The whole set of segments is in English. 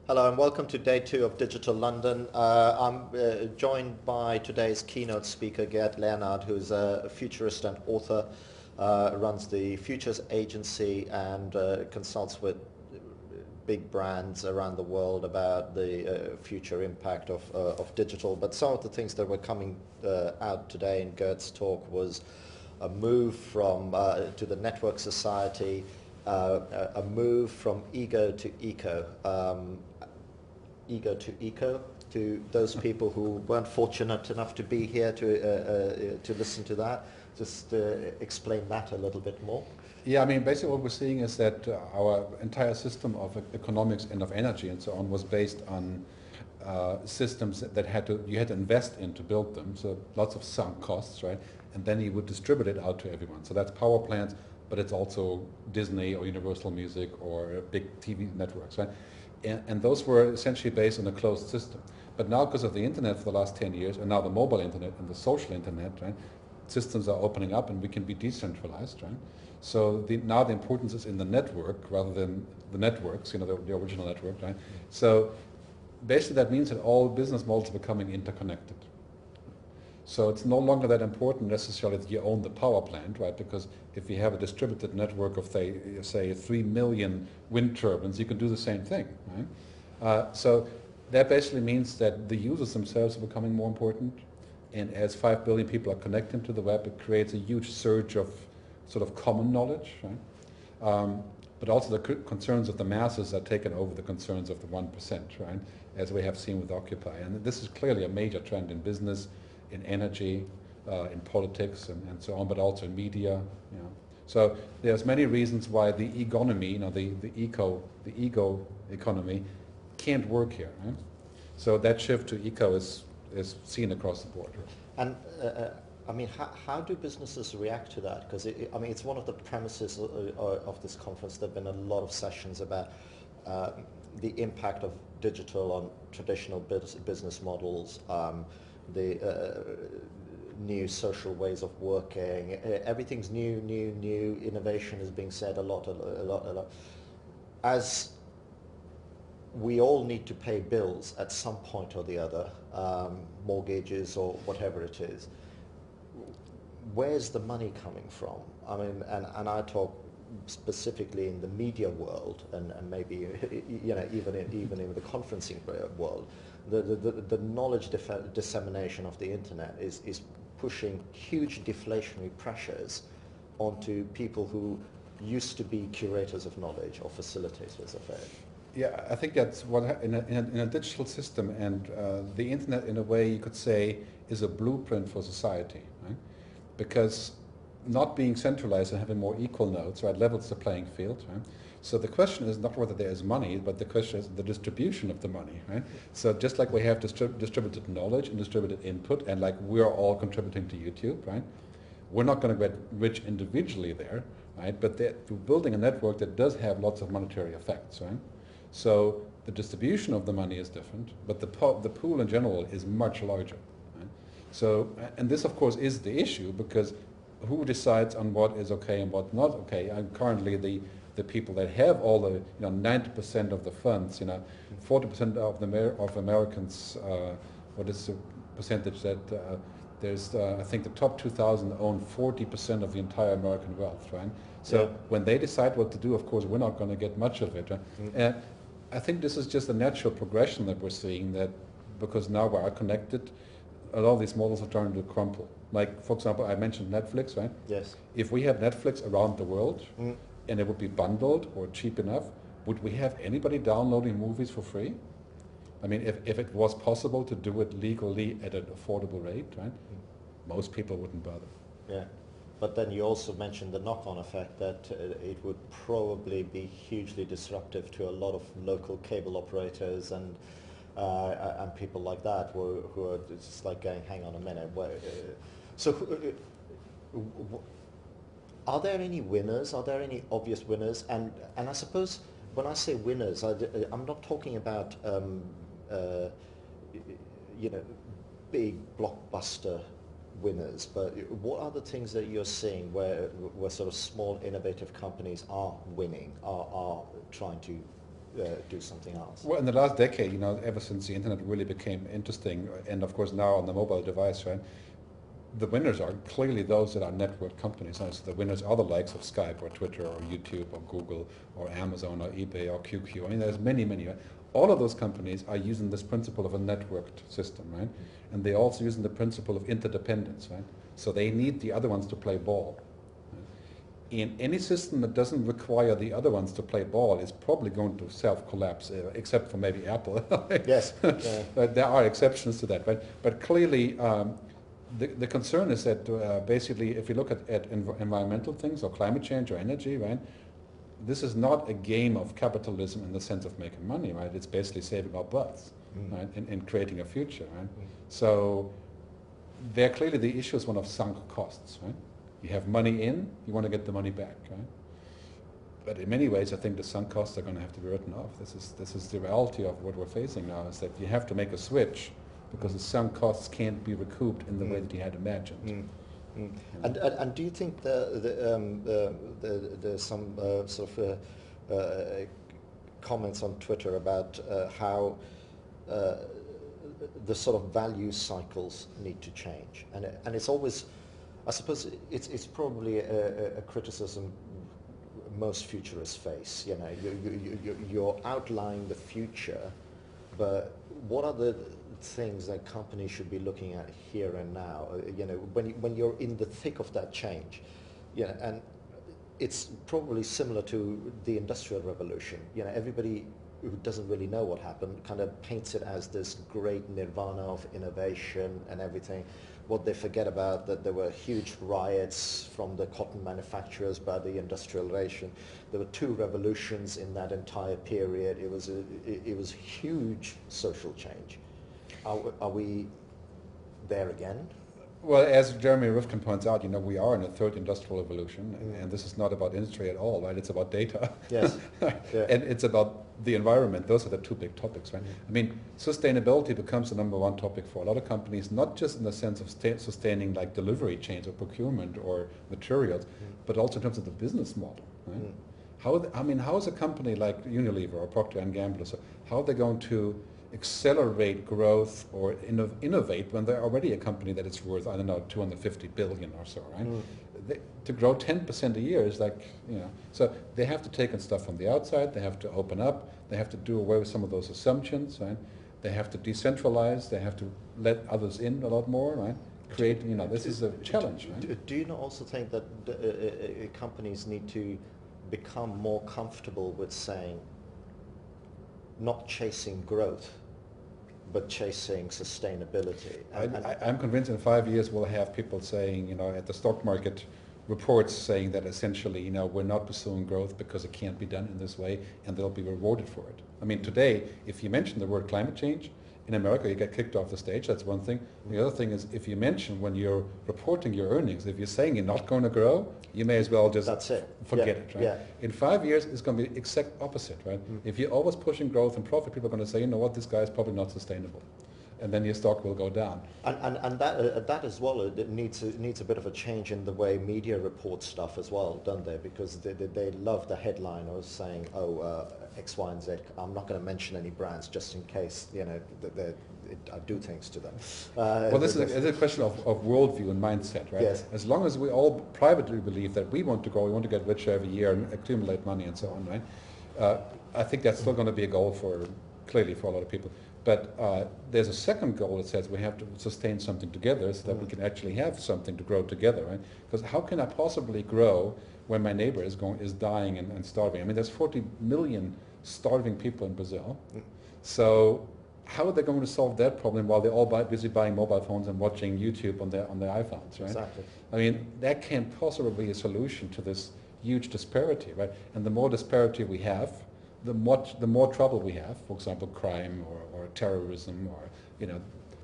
Hello and welcome to day 2 of Digital London. I'm joined by today's keynote speaker, Gerd Leonard, who's a futurist and author, runs the Futures Agency and consults with big brands around the world about the future impact of digital. But some of the things that were coming out today in Gerd's talk was a move from to the network society, a move from ego to eco. Ego to eco, to those people who weren't fortunate enough to be here to listen to that. Just explain that a little bit more. Yeah, I mean, basically what we're seeing is that our entire system of economics and of energy and so on was based on systems that you had to invest in to build them, so lots of sunk costs, right? And then you would distribute it out to everyone. So that's power plants, but it's also Disney or Universal Music or big TV networks, right? And those were essentially based on a closed system. But now, because of the internet for the last 10 years, and now the mobile internet and the social internet, right, systems are opening up and we can be decentralized, right? So now the importance is in the network rather than the networks, the original network, right? So basically that means that all business models are becoming interconnected. So it's no longer that important necessarily that you own the power plant, right? Because if you have a distributed network of, say 3 million wind turbines, you can do the same thing, right? So that basically means that the users themselves are becoming more important. And as 5 billion people are connecting to the web, it creates a huge surge of sort of common knowledge, right? But also the concerns of the masses are taken over the concerns of the 1%, right? As we have seen with Occupy. And this is clearly a major trend in business, in energy, in politics, and so on, but also in media. So there's many reasons why the economy, the ego economy, can't work here. Right? So that shift to eco is seen across the board. And I mean, how do businesses react to that? Because I mean, it's one of the premises of this conference. There have been a lot of sessions about the impact of digital on traditional business models. The new social ways of working. Everything's new. Innovation is being said a lot. As we all need to pay bills at some point or the other, mortgages or whatever it is, where's the money coming from? I mean, and I talk specifically in the media world and maybe even in the conferencing world. The knowledge dissemination of the internet is pushing huge deflationary pressures onto people who used to be curators of knowledge or facilitators of it. Yeah, I think that's what in a digital system, and the internet, in a way, you could say, is a blueprint for society, right? Because not being centralized and having more equal nodes, right, levels the playing field, right? So the question is not whether there is money, but the question is the distribution of the money, right? So just like we have distributed knowledge and distributed input, and like we're all contributing to YouTube, right? We're not going to get rich individually there, right? But we're building a network that does have lots of monetary effects, right? So the distribution of the money is different, but the pool in general is much larger, right? So, and this of course is the issue, because who decides on what is okay and what not okay? And currently the people that have all the 90% of the funds, 40% of Americans, what is the percentage that there's I think the top 2,000 own 40% of the entire American wealth, right? So when they decide what to do, of course we're not going to get much of it. Right? I think this is just a natural progression that we're seeing, that because now we are connected, a lot of these models are starting to crumble. Like, for example, I mentioned Netflix, right? Yes. If we had Netflix around the world, and it would be bundled or cheap enough, would we have anybody downloading movies for free? I mean, if it was possible to do it legally at an affordable rate, right? Most people wouldn't bother. Yeah. But then you also mentioned the knock-on effect that it would probably be hugely disruptive to a lot of local cable operators and people like that who are just like going, hang on a minute. Are there any winners? Are there any obvious winners? And I suppose when I say winners, I'm not talking about big blockbuster winners, but what are the things that you're seeing where sort of small innovative companies are winning, are trying to do something else. Well, in the last decade, ever since the internet really became interesting, and of course now on the mobile device, right? The winners are clearly those that are network companies. Right? So the winners are the likes of Skype or Twitter or YouTube or Google or Amazon or eBay or QQ. I mean, there's many, many. Right? All of those companies are using this principle of a networked system, right? And they're also using the principle of interdependence, right? So they need the other ones to play ball. In any system that doesn't require the other ones to play ball is probably going to self-collapse, except for maybe Apple. Yes. But there are exceptions to that, right? But clearly, the concern is that basically, if you look at environmental things or climate change or energy, right? This is not a game of capitalism in the sense of making money, right? It's basically saving our butts, right? And creating a future, right? So there clearly the issue is one of sunk costs, right? You have money in, you want to get the money back, right? But in many ways, I think the sunk costs are going to have to be written off. This is the reality of what we're facing now, is that you have to make a switch because the sunk costs can't be recouped in the way that you had imagined. And do you think there's some sort of comments on Twitter about how the sort of value cycles need to change, and it's always, I suppose it's probably a criticism most futurists face. You're outlining the future, but what are the things that companies should be looking at here and now? When you're in the thick of that change, and it's probably similar to the Industrial Revolution. Everybody who doesn't really know what happened kind of paints it as this great nirvana of innovation and everything. What they forget about that there were huge riots from the cotton manufacturers by the Industrial Revolution. There were 2 revolutions in that entire period. It was huge social change. Are we there again? Well, as Jeremy Rifkin points out, we are in a 3rd industrial revolution, and this is not about industry at all, right? It's about data. Yes. Yeah. And it's about the environment. Those are the 2 big topics, right? I mean, sustainability becomes the number 1 topic for a lot of companies, not just in the sense of sustaining like delivery chains or procurement or materials, but also in terms of the business model, right? How is a company like Unilever or Procter & Gamble, so how are they going to accelerate growth or innovate when they're already a company that is worth, I don't know, 250 billion or so, right? To grow 10% a year is like, so they have to take in stuff from the outside, they have to open up, they have to do away with some of those assumptions, right? They have to decentralize, they have to let others in a lot more, right? Create, this is a challenge, right? Do you not also think that companies need to become more comfortable with saying, not chasing growth, but chasing sustainability? I'm convinced in 5 years we'll have people saying, at the stock market, reports saying that essentially, we're not pursuing growth because it can't be done in this way, and they'll be rewarded for it. I mean, today, if you mention the word climate change, in America you get kicked off the stage, that's one thing. The other thing is, if you mention when you're reporting your earnings, if you're saying you're not going to grow, you may as well just forget it, right? Yeah. In 5 years, it's going to be the exact opposite, right? If you're always pushing growth and profit, people are going to say, this guy is probably not sustainable. And then your stock will go down. And that as well, it needs a bit of a change in the way media report stuff as well, don't they? Because they love the headline of saying, X, Y, and Z. I'm not going to mention any brands just in case, I do things to them. Well, this is a question of worldview and mindset, right? Yes. As long as we all privately believe that we want to grow, we want to get richer every year and accumulate money and so on, right? I think that's still going to be a goal clearly for a lot of people. But there's a second goal that says we have to sustain something together so that we can actually have something to grow together, right? Because how can I possibly grow when my neighbor is dying and starving? I mean, there's 40 million starving people in Brazil. So how are they going to solve that problem while they're all busy buying mobile phones and watching YouTube on their iPhones, right? Exactly. I mean, that can't possibly be a solution to this huge disparity, right? And the more disparity we have, the more trouble we have, for example, crime or terrorism, or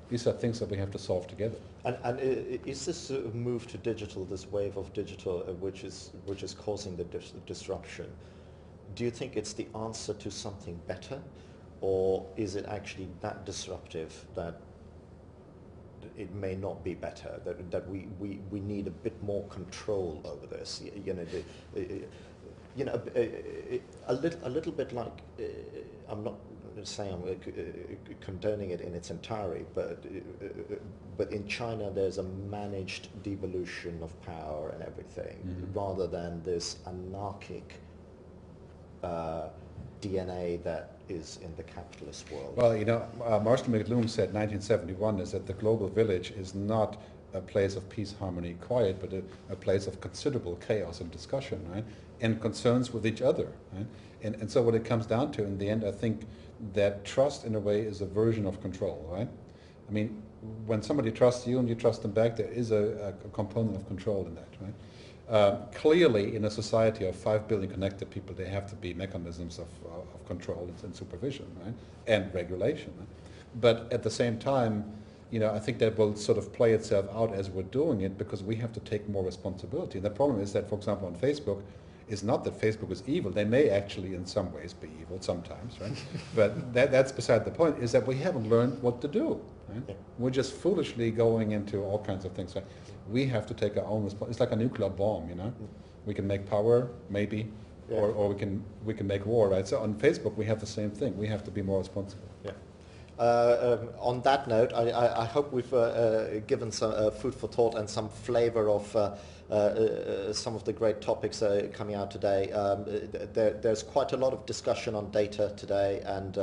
these are things that we have to solve together. And is this move to digital, this wave of digital, which is causing the disruption? Do you think it's the answer to something better, or is it actually that disruptive that it may not be better? That we need a bit more control over this. you know, a little bit like, I'm not saying I'm condoning it in its entirety, but in China there's a managed devolution of power and everything, rather than this anarchic DNA that is in the capitalist world. Well, you know, Marshall McLuhan said 1971 is that the global village is not a place of peace, harmony, quiet, but a place of considerable chaos and discussion, right? And concerns with each other, right? And so what it comes down to in the end, I think that trust in a way is a version of control, right? I mean, when somebody trusts you and you trust them back, there is a component of control in that, right? Clearly, in a society of 5 billion connected people, there have to be mechanisms of control and supervision, right? And regulation. Right? But at the same time, you know, I think that will sort of play itself out as we're doing it, because we have to take more responsibility. And the problem is that, for example, on Facebook, it's not that Facebook is evil. They may actually in some ways be evil sometimes, right? But that's beside the point, is that we haven't learned what to do. Right? Yeah. We're just foolishly going into all kinds of things. Right? We have to take our own responsibility. It's like a nuclear bomb, you know? We can make power, maybe, yeah. or we can make war, right? So on Facebook, we have the same thing. We have to be more responsible. Yeah. On that note, I hope we've given some food for thought and some flavor of some of the great topics coming out today. There's quite a lot of discussion on data today and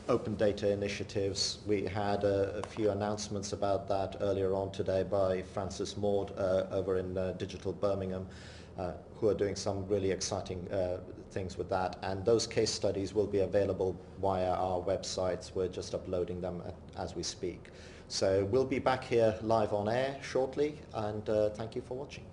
open data initiatives. We had a few announcements about that earlier on today by Francis Maud over in Digital Birmingham, who are doing some really exciting things with that, and those case studies will be available via our websites. We're just uploading them as we speak. So we'll be back here live on air shortly, and thank you for watching.